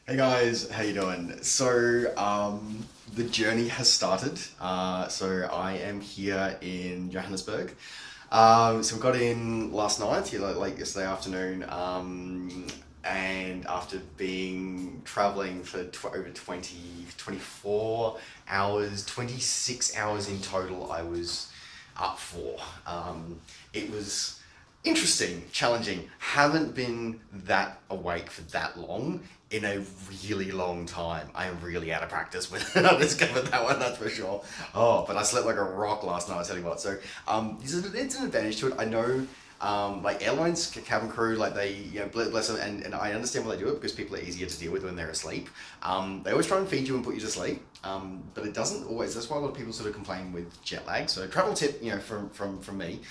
Hey guys, how you doing? The journey has started. So I am here in Johannesburg. So we got in last night, late yesterday afternoon, and after being traveling for over 24 hours, 26 hours in total, I was up for. It was interesting, challenging. Haven't been that awake for that long in a really long time. I am really out of practice when I discovered that one, that's for sure. Oh, but I slept like a rock last night, I tell you what. It's an advantage to it. I know, like airlines, cabin crew, like they, bless them, and I understand why they do it because people are easier to deal with when they're asleep. They always try and feed you and put you to sleep, but it doesn't always. That's why a lot of people sort of complain with jet lag. So travel tip, from me,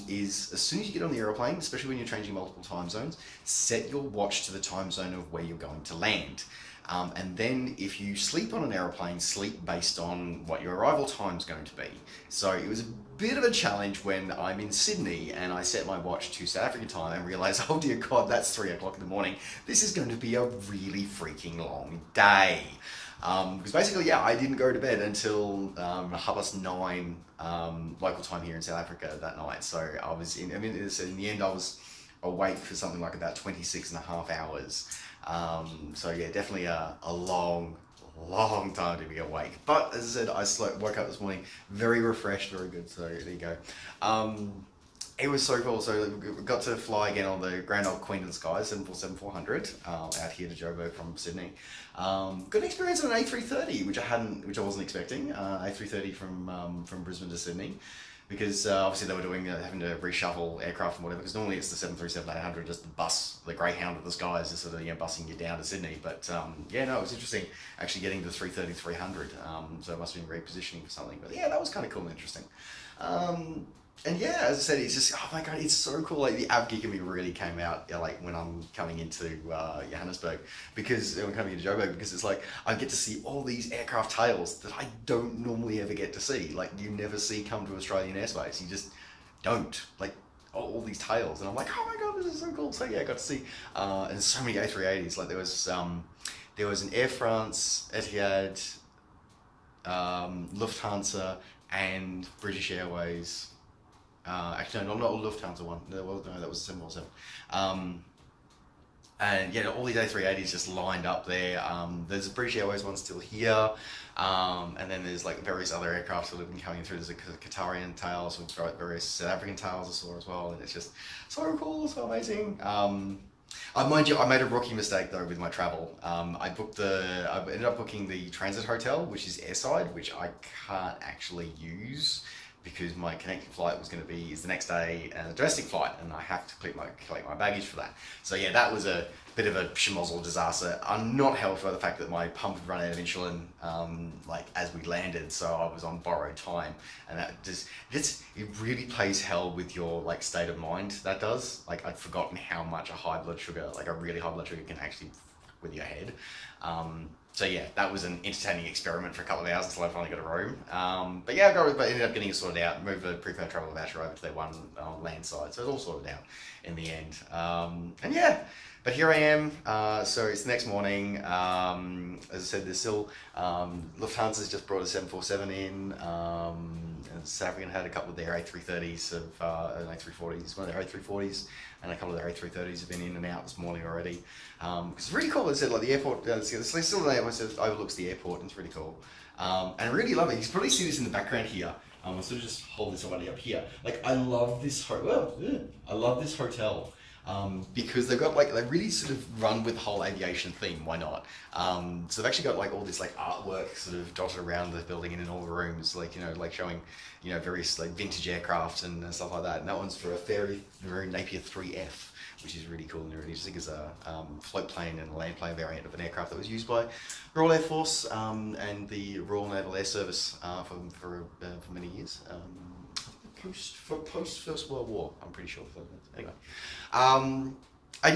is as soon as you get on the airplane, especially when you're changing multiple time zones, set your watch to the time zone of where you're going to land. And then if you sleep on an aeroplane, sleep based on what your arrival time is going to be. So it was a bit of a challenge when I'm in Sydney and I set my watch to South African time and realize, oh dear God, that's 3 o'clock in the morning. This is going to be a really freaking long day. Because basically, yeah, I didn't go to bed until 9:30 local time here in South Africa that night. So in the end, I was awake for something like about 26 and a half hours. So yeah, definitely a long time to be awake. But as I said, woke up this morning very refreshed, very good. So there you go. It was so cool. So we got to fly again on the Grand Old Queen of the Skies 747-400 out here to Joburg from Sydney. Good experience on an A330, which I wasn't expecting. A330 from Brisbane to Sydney. Because obviously they were having to reshuffle aircraft and whatever. Because normally it's the 737-800, just the Greyhound of the skies, is sort of bussing you down to Sydney. But it was interesting actually getting the 330-300. So it must have been repositioning for something. But yeah, that was kind of cool and interesting. And yeah, as I said, it's just, oh my God, it's so cool. Like the avgeek in me really came out, like when I'm coming into Johannesburg, because I'm coming into Joburg, because it's like I get to see all these aircraft tails that I don't normally ever get to see. Like you never see come to Australian airspace. You just don't. Like all these tails, and I'm like, oh my God, this is so cool. So yeah, I got to see, and so many A380s. Like there was an Air France, Etihad, Lufthansa, and British Airways. Actually, no, not the Lufthansa one. That was the 747. And yeah, all these A380s just lined up there. There's a British Airways one still here. And then there's like various other aircraft that have been coming through. There's a Qatarian tails with various South African tails I saw as well. And it's just so cool, so amazing. Mind you, I made a rookie mistake though with my travel. I ended up booking the transit hotel, which is airside, which I can't actually use, because my connecting flight is the next day, and a domestic flight, and I have to collect my baggage for that. So yeah, that was a bit of a schmozzle disaster. I'm not helped by the fact that my pump had run out of insulin, as we landed, so I was on borrowed time, and it really plays hell with your state of mind. That does. I'd forgotten how much a really high blood sugar can actually fuck with your head. So yeah, that was an entertaining experiment for a couple of hours until I finally got a room. But ended up getting it sorted out, moved the prepaid travel voucher over to their one land side, so it was all sorted out in the end. And yeah, but here I am. So it's the next morning. As I said, there's still Lufthansa's just brought a 747 in. And South African had a couple of their A330s and A340s, one of their A340s, and a couple of their A330s have been in and out this morning already. It's really cool. As I said, the airport, still the airport overlooks the airport, and it's really cool. And I really love it. You can probably see this in the background here. I'll sort of just hold this already up here. I love this hotel. Because they've got they really sort of run with the whole aviation theme. Why not? So they've actually got all this artwork sort of dotted around the building and in all the rooms, showing various vintage aircraft and stuff like that. And that one's for a very Napier 3F, which is really cool and really interesting. It's a float plane and land plane variant of an aircraft that was used by the Royal Air Force and the Royal Naval Air Service for many years. Post First World War, I'm pretty sure. Anyway, and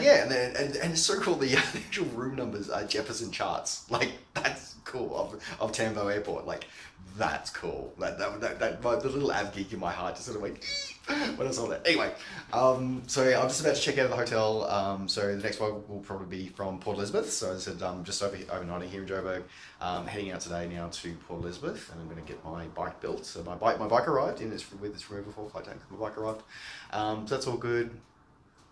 yeah, and it's so cool. The actual room numbers are Jefferson charts. That's cool of Tambo Airport. That's cool. The little avgeek in my heart just sort of went. What else on there? Anyway, so yeah, I'm just about to check out of the hotel. So the next one will probably be from Port Elizabeth. So as I said, just overnighting here in Joburg. Heading out today now to Port Elizabeth, and I'm going to get my bike built. So my bike arrived with its removable flight tank. My bike arrived. So that's all good.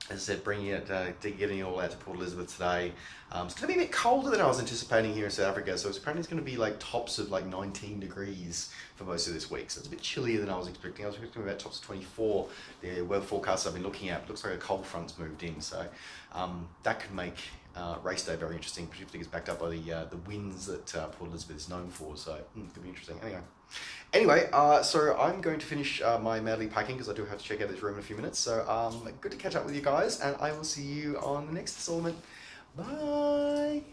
As I said, bringing it, getting it all out to Port Elizabeth today. It's going to be a bit colder than I was anticipating here in South Africa. So apparently it's going to be like tops of like 19 degrees for most of this week. So it's a bit chillier than I was expecting. I was expecting about tops of 24. The weather forecast I've been looking at looks like a cold front's moved in. So that could make race day very interesting, particularly it's backed up by the winds that Port Elizabeth is known for. So it could be interesting. Anyway, so I'm going to finish my madly packing because I do have to check out this room in a few minutes. So good to catch up with you guys, and I will see you on the next installment. Bye.